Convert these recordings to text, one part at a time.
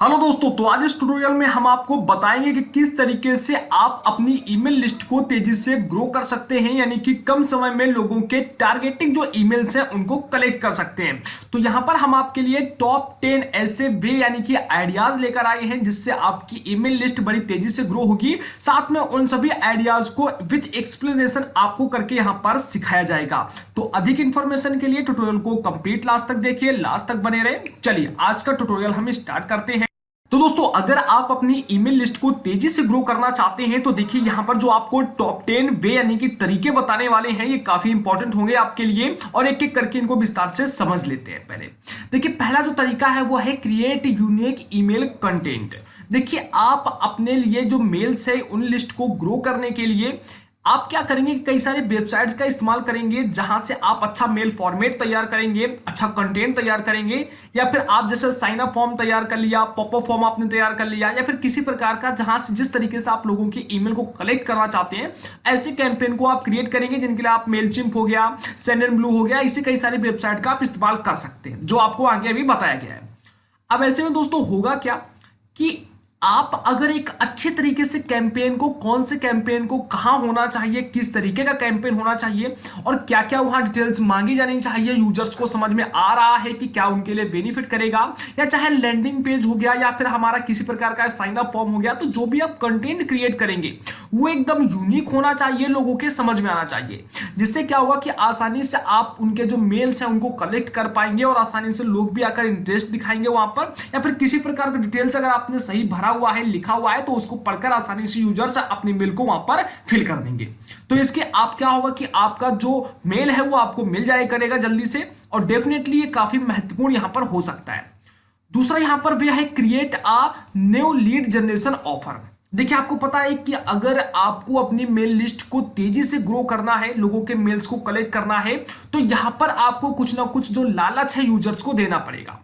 Hello दोस्तों, तो आज इस ट्यूटोरियल में हम आपको बताएंगे कि किस तरीके से आप अपनी ईमेल लिस्ट को तेजी से ग्रो कर सकते हैं, यानी कि कम समय में लोगों के टारगेटिंग जो ईमेल्स हैं उनको कलेक्ट कर सकते हैं। तो यहां पर हम आपके लिए टॉप 10 ऐसे वे यानी कि आइडियाज लेकर आए हैं जिससे आपकी ईमेल लिस्ट बड़ी तेजी से ग्रो होगी। साथ में उन सभी आइडियाज को विद एक्सप्लेनेशन आपको करके यहां पर सिखाया जाएगा। तो अधिक इंफॉर्मेशन के लिए ट्यूटोरियल को कंप्लीट लास्ट तक देखिए, लास्ट तक बने रहे। चलिए आज का ट्यूटोरियल हम स्टार्ट करते हैं। तो दोस्तों, अगर आप अपनी ईमेल लिस्ट को तेजी से ग्रो करना चाहते हैं तो देखिए यहां पर जो आपको टॉप 10 वे यानी कि तरीके बताने वाले हैं ये काफी इंपॉर्टेंट होंगे आपके लिए, और एक एक करके इनको विस्तार से समझ लेते हैं। पहले देखिए, पहला जो तरीका है वो है क्रिएट यूनिक ईमेल कंटेंट। देखिए, आप अपने लिए जो मेल्स है उन लिस्ट को ग्रो करने के लिए आप क्या करेंगे, कई सारे वेबसाइट्स का इस्तेमाल करेंगे जहां से आप अच्छा मेल फॉर्मेट तैयार करेंगे, अच्छा कंटेंट तैयार करेंगे, या फिर आप जैसे साइन अप फॉर्म तैयार कर लिया, पॉपअप फॉर्म आपने तैयार कर लिया, या फिर किसी प्रकार का जहां से जिस तरीके से आप लोगों की ईमेल को कलेक्ट करना चाहते हैं ऐसे कैंपेन को आप क्रिएट करेंगे, जिनके लिए आप मेलचिम्प हो गया, सेंडनब्लू हो गया, इसी कई सारी वेबसाइट का आप इस्तेमाल कर सकते हैं जो आपको आगे अभी बताया गया है। अब ऐसे में दोस्तों होगा क्या कि आप अगर एक अच्छे तरीके से कैंपेन को, कौन से कैंपेन को कहां होना चाहिए, किस तरीके का कैंपेन होना चाहिए और क्या क्या वहां डिटेल्स मांगी जानी चाहिए, यूजर्स को समझ में आ रहा है कि क्या उनके लिए बेनिफिट करेगा, या चाहे लैंडिंग पेज हो गया या फिर हमारा किसी प्रकार का साइन अप फॉर्म हो गया, तो जो भी आप कंटेंट क्रिएट करेंगे वो एकदम यूनिक होना चाहिए, लोगों के समझ में आना चाहिए, जिससे क्या होगा कि आसानी से आप उनके जो मेल्स हैं उनको कलेक्ट कर पाएंगे और आसानी से लोग भी आकर इंटरेस्ट दिखाएंगे वहां पर, या फिर किसी प्रकार का डिटेल्स अगर आपने सही भरा हुआ है, लिखा हुआ है, तो उसको पढ़कर आसानी से यूजर्स अपनी मेल को वहां पर फिल कर देंगे। तो इसके आप क्या होगा कि आपका जो मेल है वो आपको मिल जाए करेगा जल्दी से, और डेफिनेटली ये काफी महत्वपूर्ण यहां पर हो सकता है। दूसरा यहां पर वह है create a new lead generation offer. देखिए, आपको पता है कि अगर आपको अपनी मेल लिस्ट को तेजी से ग्रो करना है, लोगों के मेल्स को कलेक्ट करना है, तो यहां पर आपको कुछ ना कुछ जो लालच है यूजर्स को देना पड़ेगा।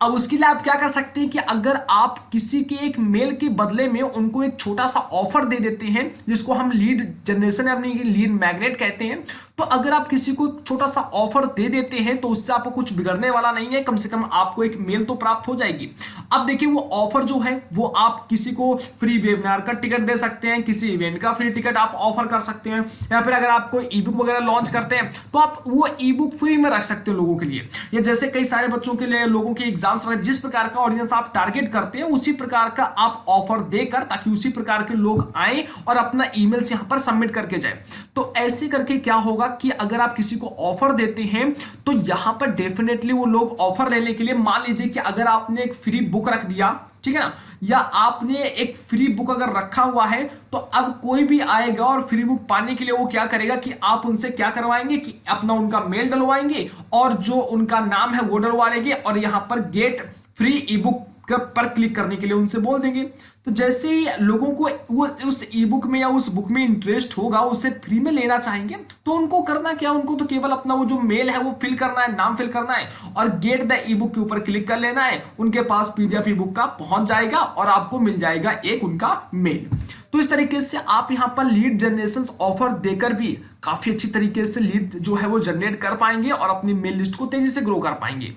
अब उसके लिए आप क्या कर सकते हैं कि अगर आप किसी के एक मेल के बदले में उनको एक छोटा सा ऑफर दे देते हैं, जिसको हम लीड जनरेशन यानी लीड मैग्नेट कहते हैं, तो अगर आप किसी को छोटा सा ऑफर दे देते हैं तो उससे आपको कुछ बिगड़ने वाला नहीं है, कम से कम आपको एक मेल तो प्राप्त हो जाएगी। अब देखिए, वो ऑफर जो है वो आप किसी को फ्री वेबिनार का टिकट दे सकते हैं, किसी इवेंट का फ्री टिकट आप ऑफर कर सकते हैं, या फिर अगर आप कोई ई बुक वगैरह लॉन्च करते हैं तो आप वो ई बुक फ्री में रख सकते हैं लोगों के लिए, या जैसे कई सारे बच्चों के लिए, लोगों के एग्जाम्स वगैरह, जिस प्रकार का ऑडियंस आप टारगेट करते हैं उसी प्रकार का आप ऑफर देकर, ताकि उसी प्रकार के लोग आए और अपना ईमेल्स यहां पर सबमिट करके जाए। तो ऐसे करके क्या होगा कि अगर आप किसी को ऑफर देते हैं तो यहां पर डेफिनेटली वो लोग ऑफर लेने के लिए, मान लीजिए कि अगर आपने एक फ्री बुक रख दिया, ठीक है ना, या आपने एक फ्री बुक अगर रखा हुआ है, तो अब कोई भी आएगा और फ्री बुक पाने के लिए वो क्या करेगा कि आप उनसे क्या करवाएंगे कि अपना उनका मेल डलवाएंगे और जो उनका नाम है वो डलवा लेंगे, और यहां पर गेट फ्री ई बुक पर क्लिक करने के लिए उनसे बोल देंगे। तो जैसे ही लोगों को वो उस ई बुक में या उस बुक में इंटरेस्ट होगा, उसे फ्री में लेना चाहेंगे, तो उनको करना क्या, उनको तो केवल अपना वो जो मेल है वो फिल करना है, नाम फिल करना है और गेट द ई बुक के ऊपर क्लिक कर लेना है। उनके पास पीडीएफ ई बुक का पहुंच जाएगा और आपको मिल जाएगा एक उनका मेल। तो इस तरीके से आप यहां पर लीड जनरेशन ऑफर देकर भी काफी अच्छी तरीके से लीड जो है वो जनरेट कर पाएंगे और अपनी मेल लिस्ट को तेजी से ग्रो कर पाएंगे।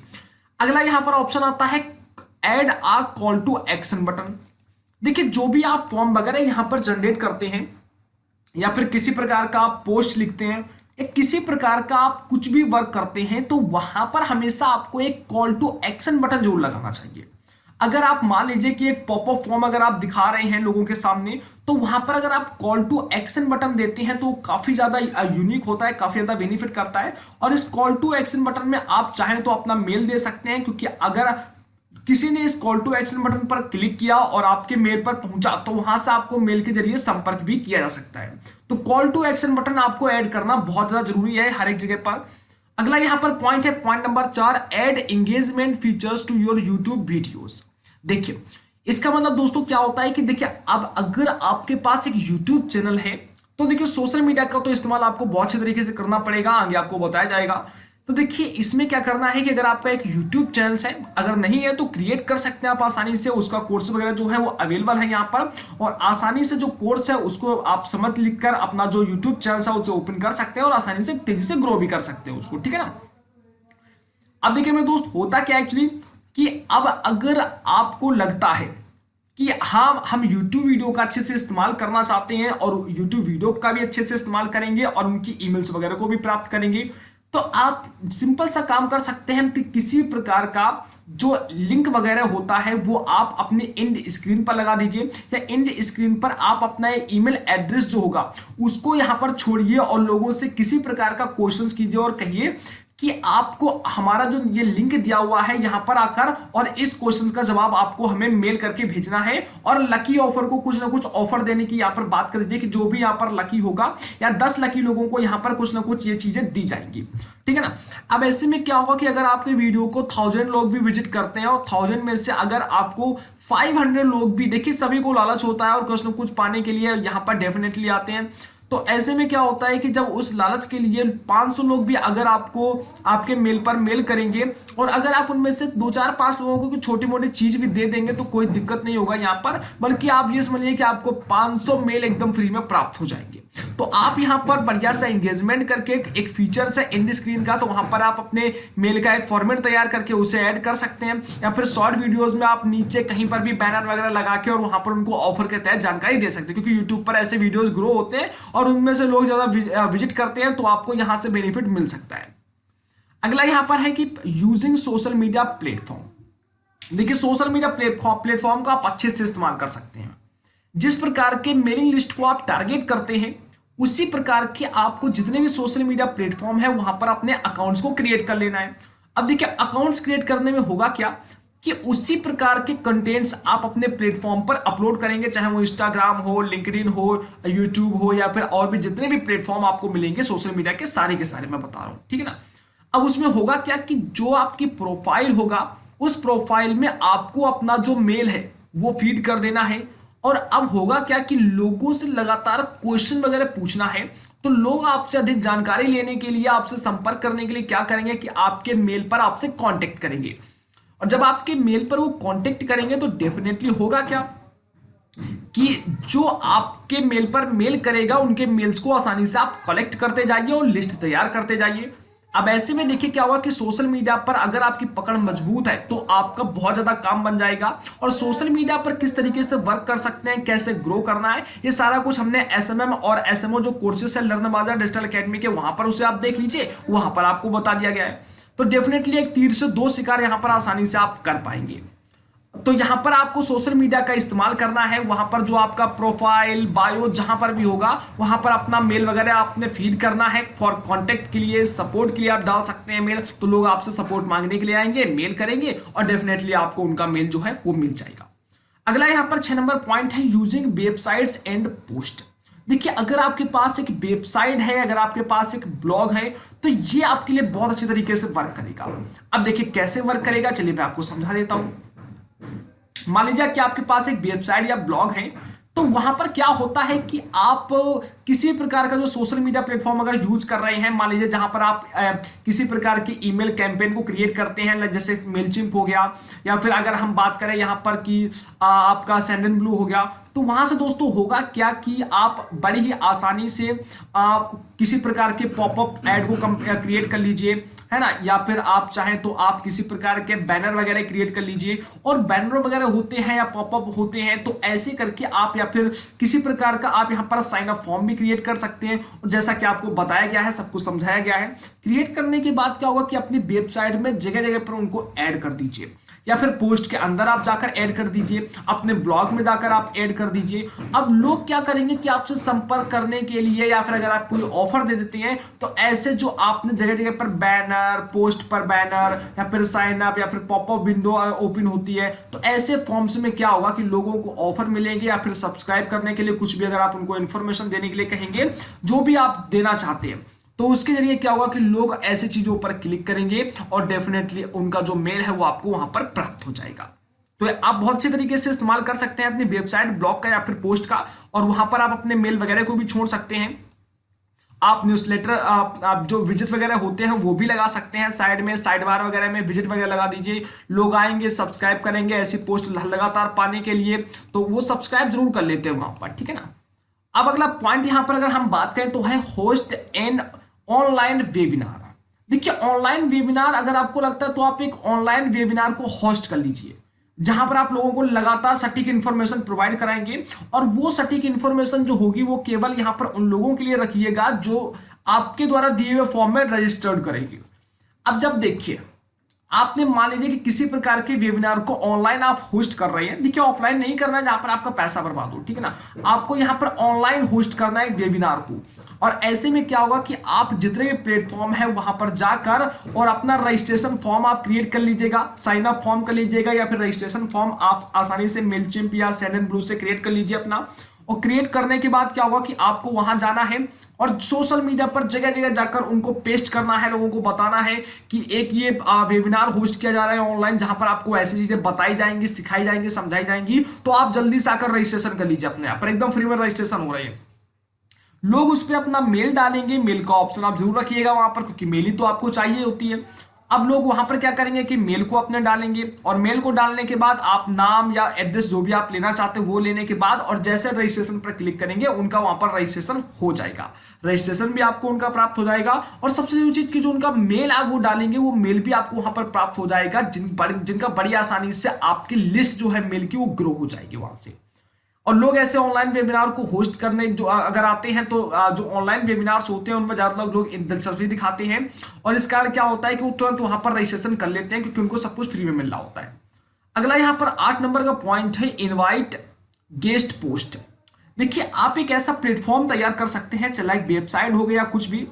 अगला यहां पर ऑप्शन आता है add a call to action button. देखिए, जो भी आप फॉर्म वगैरह यहां पर जनरेट करते हैं, या फिर किसी प्रकार का आप पोस्ट लिखते हैं, या किसी प्रकार का आप कुछ भी वर्क करते हैं, तो वहां पर हमेशा आपको एक कॉल टू एक्शन बटन जरूर लगाना चाहिए। अगर आप मान लीजिए कि एक पॉपअप फॉर्म अगर आप दिखा रहे हैं लोगों के सामने, तो वहां पर अगर आप कॉल टू एक्शन बटन देते हैं तो काफी ज्यादा यूनिक होता है, काफी ज्यादा बेनिफिट करता है। और इस कॉल टू एक्शन बटन में आप चाहें तो अपना मेल दे सकते हैं, क्योंकि अगर किसी ने इस कॉल टू एक्शन बटन पर क्लिक किया और आपके मेल पर पहुंचा तो वहां से आपको मेल के जरिए संपर्क भी किया जा सकता है। तो कॉल टू एक्शन बटन आपको ऐड करना बहुत ज्यादा जरूरी है हर एक जगह पर। अगला यहां पर पॉइंट है, point number 4, add engagement features to your YouTube videos. देखिए, इसका मतलब दोस्तों क्या होता है कि देखिए, अब अगर आपके पास एक यूट्यूब चैनल है तो देखिए सोशल मीडिया का तो इस्तेमाल आपको बहुत अच्छे तरीके से करना पड़ेगा, आगे आपको बताया जाएगा। तो देखिए, इसमें क्या करना है कि अगर आपका एक YouTube चैनल है, अगर नहीं है तो क्रिएट कर सकते हैं आप आसानी से, उसका कोर्स वगैरह जो है वो अवेलेबल है यहाँ पर, और आसानी से जो कोर्स है उसको आप समझ लिखकर अपना जो YouTube चैनल है उसे ओपन कर सकते हैं और आसानी से तेजी से ग्रो भी कर सकते हैं उसको, ठीक है ना। अब देखिए मेरे दोस्त, होता क्या एक्चुअली कि अब अगर आपको लगता है कि हाँ हम YouTube वीडियो का अच्छे से इस्तेमाल करना चाहते हैं और YouTube वीडियो का भी अच्छे से इस्तेमाल करेंगे और उनकी ईमेल्स वगैरह को भी प्राप्त करेंगे, तो आप सिंपल सा काम कर सकते हैं कि किसी भी प्रकार का जो लिंक वगैरह होता है वो आप अपने एंड स्क्रीन पर लगा दीजिए, या एंड स्क्रीन पर आप अपना ईमेल एड्रेस जो होगा उसको यहां पर छोड़िए और लोगों से किसी प्रकार का क्वेश्चंस कीजिए और कहिए कि आपको हमारा जो ये लिंक दिया हुआ है यहां पर आकर और इस क्वेश्चन का जवाब आपको हमें मेल करके भेजना है, और लकी ऑफर को कुछ ना कुछ ऑफर देने की यहां पर बात कर दीजिए कि जो भी यहां पर लकी होगा या 10 लकी लोगों को यहां पर कुछ ना कुछ ये चीजें दी जाएंगी, ठीक है ना। अब ऐसे में क्या होगा कि अगर आपके वीडियो को 1000 लोग भी विजिट करते हैं और 1000 में से अगर आपको 500 लोग भी, देखिए सभी को लालच होता है और कुछ ना कुछ पाने के लिए यहां पर डेफिनेटली आते हैं, तो ऐसे में क्या होता है कि जब उस लालच के लिए 500 लोग भी अगर आपको आपके मेल पर मेल करेंगे और अगर आप उनमें से 2 4 5 लोगों को कुछ छोटी मोटी चीज भी दे देंगे तो कोई दिक्कत नहीं होगा यहाँ पर, बल्कि आप ये समझिए कि आपको 500 मेल एकदम फ्री में प्राप्त हो जाएंगे। तो आप यहाँ पर बढ़िया सा एंगेजमेंट करके एक फीचर है एंड स्क्रीन का, तो वहां पर आप अपने मेल का एक फॉर्मेट तैयार करके उसे ऐड कर सकते हैं, या फिर शॉर्ट वीडियोस में आप नीचे कहीं पर भी बैनर वगैरह लगा के और वहां पर उनको ऑफर के तहत जानकारी दे सकते हैं, क्योंकि यूट्यूब पर ऐसे वीडियोस ग्रो होते हैं और उनमें से लोग ज्यादा विजिट करते हैं, तो आपको यहां से बेनिफिट मिल सकता है। अगला यहां पर है कि यूजिंग सोशल मीडिया प्लेटफॉर्म। देखिए सोशल मीडिया प्लेटफॉर्म का आप अच्छे से इस्तेमाल कर सकते हैं। जिस प्रकार के मेलिंग लिस्ट को आप टारगेट करते हैं उसी प्रकार के आपको जितने भी सोशल मीडिया प्लेटफॉर्म है वहां पर अपने अकाउंट्स को क्रिएट कर लेना है। अब देखिए अकाउंट्स क्रिएट करने में होगा क्या कि उसी प्रकार के कंटेंट्स आप अपने प्लेटफॉर्म पर अपलोड करेंगे, चाहे वो इंस्टाग्राम हो, लिंक्डइन हो, यूट्यूब हो, या फिर और भी जितने भी प्लेटफॉर्म आपको मिलेंगे सोशल मीडिया के सारे मैं बता रहा हूं, ठीक है ना। अब उसमें होगा क्या कि जो आपकी प्रोफाइल होगा उस प्रोफाइल में आपको अपना जो मेल है वो फीड कर देना है, और अब होगा क्या कि लोगों से लगातार क्वेश्चन वगैरह पूछना है, तो लोग आपसे अधिक जानकारी लेने के लिए, आपसे संपर्क करने के लिए क्या करेंगे कि आपके मेल पर आपसे कांटेक्ट करेंगे, और जब आपके मेल पर वो कांटेक्ट करेंगे तो डेफिनेटली होगा क्या कि जो आपके मेल पर मेल करेगा उनके मेल्स को आसानी से आप कलेक्ट करते जाइए और लिस्ट तैयार करते जाइए। अब ऐसे में देखिए क्या होगा कि सोशल मीडिया पर अगर आपकी पकड़ मजबूत है तो आपका बहुत ज्यादा काम बन जाएगा, और सोशल मीडिया पर किस तरीके से वर्क कर सकते हैं, कैसे ग्रो करना है, ये सारा कुछ हमने एसएमएम और एसएमओ जो कोर्सेस है लर्न बाजार डिजिटल एकेडमी के, वहां पर उसे आप देख लीजिए, वहां पर आपको बता दिया गया है। तो डेफिनेटली एक तीर से दो शिकार यहां पर आसानी से आप कर पाएंगे। तो यहां पर आपको सोशल मीडिया का इस्तेमाल करना है, वहां पर जो आपका प्रोफाइल बायो जहां पर भी होगा वहां पर अपना मेल वगैरह आपने फीड करना है। फॉर कांटेक्ट के लिए, सपोर्ट के लिए आप डाल सकते हैं मेल, तो लोग आपसे सपोर्ट मांगने के लिए आएंगे, मेल करेंगे और डेफिनेटली आपको उनका मेल जो है वो मिल जाएगा। अगला यहां पर 6 नंबर पॉइंट है यूजिंग वेबसाइट्स एंड पोस्ट। देखिए अगर आपके पास एक वेबसाइट है, अगर आपके पास एक ब्लॉग है, तो ये आपके लिए बहुत अच्छे तरीके से वर्क करेगा। अब देखिए कैसे वर्क करेगा, चलिए मैं आपको समझा देता हूं। मान लीजिए कि आपके पास एक वेबसाइट या ब्लॉग है, तो वहां पर क्या होता है कि आप किसी प्रकार का जो सोशल मीडिया प्लेटफॉर्म अगर यूज कर रहे हैं, मान लीजिए जहां पर आप किसी प्रकार की ईमेल कैंपेन को क्रिएट करते हैं, जैसे मेलचिम्प हो गया, या फिर अगर हम बात करें यहां पर कि आपका सेंडनब्लू हो गया, तो वहां से दोस्तों होगा क्या कि आप बड़ी ही आसानी से किसी प्रकार के पॉपअप ऐड को क्रिएट कर लीजिए, है ना, या फिर आप चाहें तो आप किसी प्रकार के बैनर वगैरह क्रिएट कर लीजिए, और बैनर वगैरह होते हैं या पॉपअप होते हैं तो ऐसे करके आप, या फिर किसी प्रकार का आप यहां पर साइन अप फॉर्म भी क्रिएट कर सकते हैं, और जैसा कि आपको बताया गया है, सब कुछ समझाया गया है। क्रिएट करने के बाद क्या होगा कि अपनी वेबसाइट में जगह जगह पर उनको ऐड कर दीजिए, या फिर पोस्ट के अंदर आप जाकर ऐड कर दीजिए, अपने ब्लॉग में जाकर आप ऐड कर दीजिए। अब लोग क्या करेंगे कि आपसे संपर्क करने के लिए, या फिर अगर आप कोई ऑफर दे देते हैं, तो ऐसे जो आपने जगह जगह पर बैनर, पोस्ट पर बैनर, या फिर साइन अप, या फिर पॉपअप विंडो ओपन होती है, तो ऐसे फॉर्म्स में क्या होगा कि लोगों को ऑफर मिलेंगे, या फिर सब्सक्राइब करने के लिए कुछ भी अगर आप उनको इन्फॉर्मेशन देने के लिए कहेंगे, जो भी आप देना चाहते हैं, तो उसके जरिए क्या होगा कि लोग ऐसी चीजों पर क्लिक करेंगे और डेफिनेटली उनका जो मेल है वो आपको वहां पर प्राप्त हो जाएगा। तो आप बहुत अच्छे तरीके से इस्तेमाल कर सकते हैं अपनी वेबसाइट, ब्लॉग का या फिर पोस्ट का, और वहां पर आप अपने मेल वगैरह को भी छोड़ सकते हैं। आप न्यूज़लेटर, आप जो विजिट वगैरह होते हैं वो भी लगा सकते हैं, साइड में साइड बार वगैरह में विजिट वगैरह लगा दीजिए, लोग आएंगे सब्सक्राइब करेंगे ऐसी पोस्ट लगातार पाने के लिए, तो वो सब्सक्राइब जरूर कर लेते हैं वहां पर, ठीक है ना। अब अगला पॉइंट यहां पर अगर हम बात करें तो है होस्ट एंड ऑनलाइन वेबिनार। देखिए ऑनलाइन वेबिनार अगर आपको लगता है तो आप एक ऑनलाइन वेबिनार को होस्ट कर लीजिए, जहां पर आप लोगों को लगातार सटीक इंफॉर्मेशन प्रोवाइड कराएंगे, और वो सटीक इंफॉर्मेशन जो होगी वो केवल यहां पर उन लोगों के लिए रखिएगा जो आपके द्वारा दिए हुए फॉर्म में रजिस्टर्ड करेंगे। अब जब देखिए आपने मान लीजिए कि किसी प्रकार के वेबिनार को ऑनलाइन आप होस्ट कर रहे हैं, देखिए ऑफलाइन नहीं करना है जहां पर आपका पैसा बर्बाद हो, ठीक है ना, आपको यहां पर ऑनलाइन होस्ट करना है वेबिनार को। और ऐसे में क्या होगा कि आप जितने भी प्लेटफॉर्म है वहां पर जाकर और अपना रजिस्ट्रेशन फॉर्म आप क्रिएट कर लीजिएगा, साइन अप फॉर्म कर लीजिएगा, या फिर रजिस्ट्रेशन फॉर्म आप आसानी से मेलचिम्प या सेंडनब्लू से क्रिएट कर लीजिए अपना। और क्रिएट करने के बाद क्या होगा कि आपको वहां जाना है और सोशल मीडिया पर जगह जगह जाकर उनको पेस्ट करना है, लोगों को बताना है कि एक ये वेबिनार होस्ट किया जा रहा है ऑनलाइन, जहां पर आपको ऐसी चीजें बताई जाएंगी, सिखाई जाएंगी, समझाई जाएंगी, तो आप जल्दी से आकर रजिस्ट्रेशन कर लीजिए अपने आप पर, एकदम फ्री में रजिस्ट्रेशन हो रही है। लोग उस पर अपना मेल डालेंगे, मेल का ऑप्शन आप जरूर रखिएगा वहां पर, क्योंकि मेल ही तो आपको चाहिए होती है। अब लोग वहां पर क्या करेंगे कि मेल को अपने डालेंगे, और मेल को डालने के बाद आप नाम या एड्रेस जो भी आप लेना चाहते हैं वो लेने के बाद, और जैसे रजिस्ट्रेशन पर क्लिक करेंगे उनका वहां पर रजिस्ट्रेशन हो जाएगा, रजिस्ट्रेशन भी आपको उनका प्राप्त हो जाएगा। और सबसे जो चीज की जो उनका मेल आप वो डालेंगे वो मेल भी आपको वहां पर प्राप्त हो जाएगा, जिनका बड़ी आसानी से आपकी लिस्ट जो है मेल की वो ग्रो हो जाएगी वहां से। और लोग ऐसे ऑनलाइन वेबिनार को होस्ट करने जो अगर आते हैं तो जो ऑनलाइन वेबिनार्स होते हैं उनमें ज्यादा लोग दिलचस्पी दिखाते हैं, और इस कारण क्या होता है कि वो तुरंत वहां पर रजिस्ट्रेशन कर लेते हैं, क्योंकि उनको सब कुछ फ्री में मिल रहा होता है। अगला यहाँ पर 8 नंबर का पॉइंट है इनवाइट गेस्ट पोस्ट। देखिए आप एक ऐसा प्लेटफॉर्म तैयार कर सकते हैं, चाहे एक वेबसाइट हो गया कुछ भी,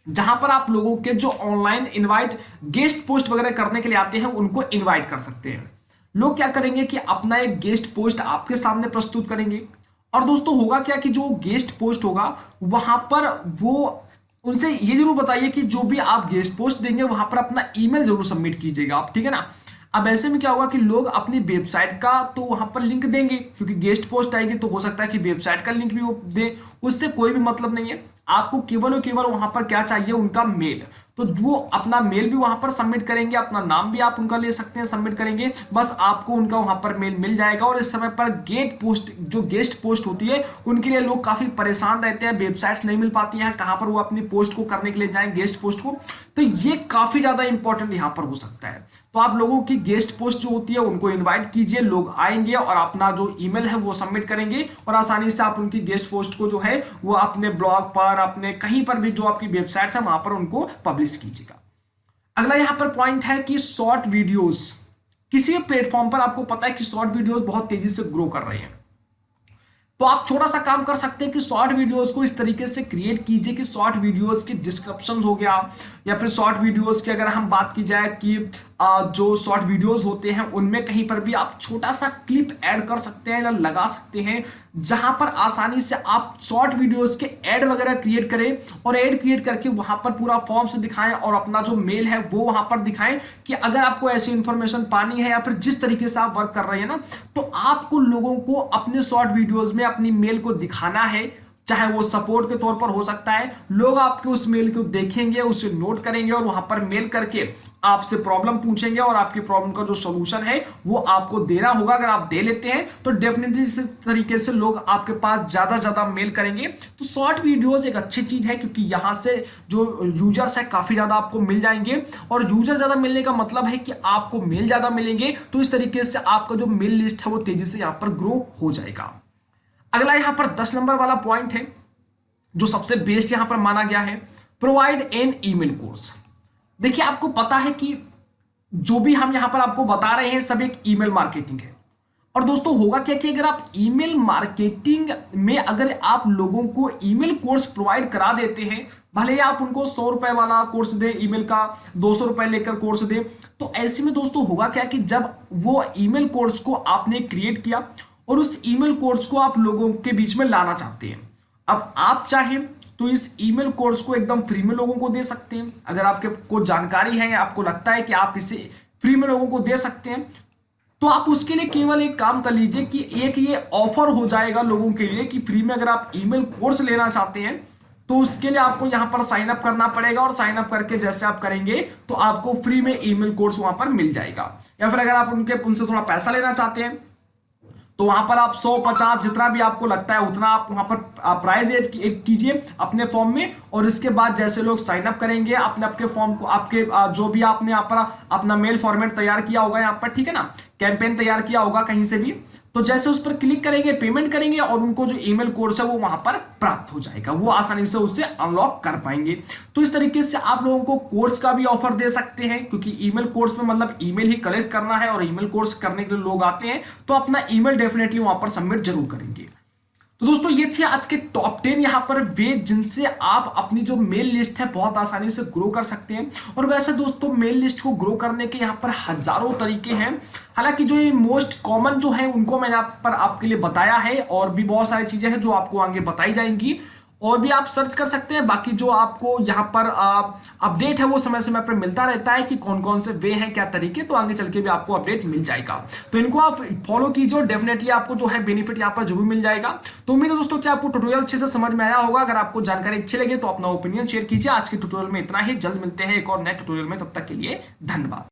जहां पर आप लोगों के जो ऑनलाइन इनवाइट गेस्ट पोस्ट वगैरह करने के लिए आते हैं उनको इनवाइट कर सकते हैं। लोग क्या करेंगे कि अपना एक गेस्ट पोस्ट आपके सामने प्रस्तुत करेंगे, और दोस्तों होगा क्या कि जो गेस्ट पोस्ट होगा वहां पर वो उनसे ये जरूर बताइए कि जो भी आप गेस्ट पोस्ट देंगे वहां पर अपना ईमेल जरूर सबमिट कीजिएगा आप, ठीक है ना। अब ऐसे में क्या होगा कि लोग अपनी वेबसाइट का तो वहां पर लिंक देंगे, क्योंकि गेस्ट पोस्ट आएगी तो हो सकता है कि वेबसाइट का लिंक भी वो दे, उससे कोई भी मतलब नहीं है। आपको केवल और केवल वहां पर क्या चाहिए, उनका मेल, तो वो अपना मेल भी वहां पर सबमिट करेंगे, अपना नाम भी आप उनका ले सकते हैं, सबमिट करेंगे, बस आपको उनका वहां पर मेल मिल जाएगा। और इस समय पर गेट पोस्ट जो गेस्ट पोस्ट होती है उनके लिए लोग काफी परेशान रहते हैं, वेबसाइट्स नहीं मिल पाती हैं कहां पर वो अपनी पोस्ट को करने के लिए जाएं गेस्ट पोस्ट को, तो ये काफी ज्यादा इंपॉर्टेंट यहां पर हो सकता है। तो आप लोगों की गेस्ट पोस्ट जो होती है उनको इन्वाइट कीजिए, लोग आएंगे और अपना जो ईमेल है वो सबमिट करेंगे, और आसानी से आप उनकी गेस्ट पोस्ट को जो है वो अपने ब्लॉग पर, अपने कहीं पर भी जो आपकी वेबसाइट है वहां पर उनको पब्लिश कीजिएगा। अगला यहां पर पॉइंट है कि शॉर्ट वीडियोस, किसी भी प्लेटफॉर्म पर आपको पता है कि शॉर्ट वीडियोस बहुत तेजी से ग्रो कर रहे हैं, तो आप छोटा सा काम कर सकते हैं कि शॉर्ट वीडियोस को इस तरीके से क्रिएट कीजिए कि शॉर्ट वीडियोस की डिस्क्रिप्शन हो गया, या फिर शॉर्ट वीडियोस की अगर हम बात की जाए कि जो शॉर्ट वीडियोस होते हैं उनमें कहीं पर भी आप छोटा सा क्लिप ऐड कर सकते हैं या लगा सकते हैं, जहां पर आसानी से आप शॉर्ट वीडियोस के ऐड वगैरह क्रिएट करें, और ऐड क्रिएट करके वहां पर पूरा फॉर्म से दिखाएं, और अपना जो मेल है वो वहां पर दिखाएं कि अगर आपको ऐसी इंफॉर्मेशन पानी है या फिर जिस तरीके से आप वर्क कर रहे हैं ना, तो आपको लोगों को अपने शॉर्ट वीडियोस में अपनी मेल को दिखाना है, चाहे वो सपोर्ट के तौर पर हो सकता है। लोग आपके उस मेल को देखेंगे, उसे नोट करेंगे, और वहां पर मेल करके आपसे प्रॉब्लम पूछेंगे, और आपकी प्रॉब्लम का जो सॉल्यूशन है वो आपको देना होगा। अगर आप दे लेते हैं तो डेफिनेटली इस तरीके से लोग आपके पास ज्यादा मिल करेंगे। तो शॉर्ट वीडियोस एक अच्छी चीज है, क्योंकि यहां से जो यूजर्स है काफी ज्यादा आपको मिल जाएंगे, और यूजर ज्यादा मिलने का मतलब है कि आपको मेल ज्यादा मिलेंगे, तो इस तरीके से आपका जो मेल लिस्ट है वो तेजी से यहां पर ग्रो हो जाएगा। अगला यहां पर 10 नंबर वाला पॉइंट है जो सबसे बेस्ट यहां पर माना गया है, प्रोवाइड एन ईमेल कोर्स। देखिए आपको पता है कि जो भी हम यहां पर आपको बता रहे हैं सब एक ईमेल मार्केटिंग है, और दोस्तों होगा क्या कि अगर आप ईमेल मार्केटिंग में अगर आप लोगों को ईमेल कोर्स प्रोवाइड करा देते हैं, भले ही आप उनको 100 रुपए वाला कोर्स दें ईमेल का, 200 रुपए लेकर कोर्स दें, तो ऐसे में दोस्तों होगा क्या कि जब वो ईमेल कोर्स को आपने क्रिएट किया और उस ईमेल कोर्स को आप लोगों के बीच में लाना चाहते हैं, अब आप चाहें तो इस ईमेल कोर्स को एकदम फ्री में लोगों को दे सकते हैं। अगर आपके को जानकारी है या आपको लगता है कि आप इसे फ्री में लोगों को दे सकते हैं, तो आप उसके लिए केवल एक काम कर लीजिए कि एक ये ऑफर हो जाएगा लोगों के लिए कि फ्री में अगर आप ईमेल कोर्स लेना चाहते हैं तो उसके लिए आपको यहां पर साइन अप करना पड़ेगा, और साइन अप करके जैसे आप करेंगे तो आपको फ्री में ईमेल कोर्स वहां पर मिल जाएगा। या फिर अगर आप उनसे थोड़ा पैसा लेना चाहते हैं तो वहां पर आप 100, 50 जितना भी आपको लगता है उतना आप वहां पर प्राइस ऐड कीजिए अपने फॉर्म में, और इसके बाद जैसे लोग साइन अप करेंगे अपने आपके फॉर्म को, आपके जो भी आपने यहाँ पर अपना मेल फॉर्मेट तैयार किया होगा यहाँ पर, ठीक है ना, कैंपेन तैयार किया होगा कहीं से भी, तो जैसे उस पर क्लिक करेंगे, पेमेंट करेंगे और उनको जो ईमेल कोर्स है वो वहां पर प्राप्त हो जाएगा, वो आसानी से उससे अनलॉक कर पाएंगे। तो इस तरीके से आप लोगों को कोर्स का भी ऑफर दे सकते हैं, क्योंकि ईमेल कोर्स में मतलब ईमेल ही कलेक्ट करना है और ईमेल कोर्स करने के लिए लोग आते हैं, तो अपना ईमेल डेफिनेटली वहां पर सबमिट जरूर करेंगे। तो दोस्तों ये थे आज के टॉप 10 यहाँ पर वे जिनसे आप अपनी जो मेल लिस्ट है बहुत आसानी से ग्रो कर सकते हैं। और वैसे दोस्तों मेल लिस्ट को ग्रो करने के यहाँ पर हजारों तरीके हैं, हालांकि जो ये मोस्ट कॉमन जो है उनको मैंने आप पर आपके लिए बताया है, और भी बहुत सारी चीजें हैं जो आपको आगे बताई जाएंगी, और भी आप सर्च कर सकते हैं। बाकी जो आपको यहाँ पर अपडेट है वो समय समय पर मिलता रहता है कि कौन कौन से वे हैं, क्या तरीके, तो आगे चल के भी आपको अपडेट मिल जाएगा। तो इनको आप फॉलो कीजिए, डेफिनेटली आपको जो है बेनिफिट यहाँ पर जरूर मिल जाएगा। तो उम्मीद है दोस्तों कि आपको ट्यूटोरियल अच्छे से समझ में आया होगा। अगर आपको जानकारी अच्छी लगे तो अपना ओपिनियन शेयर कीजिए। आज के ट्यूटोरियल में इतना ही, जल्द मिलते हैं एक और नए ट्यूटोरियल में, तब तक के लिए धन्यवाद।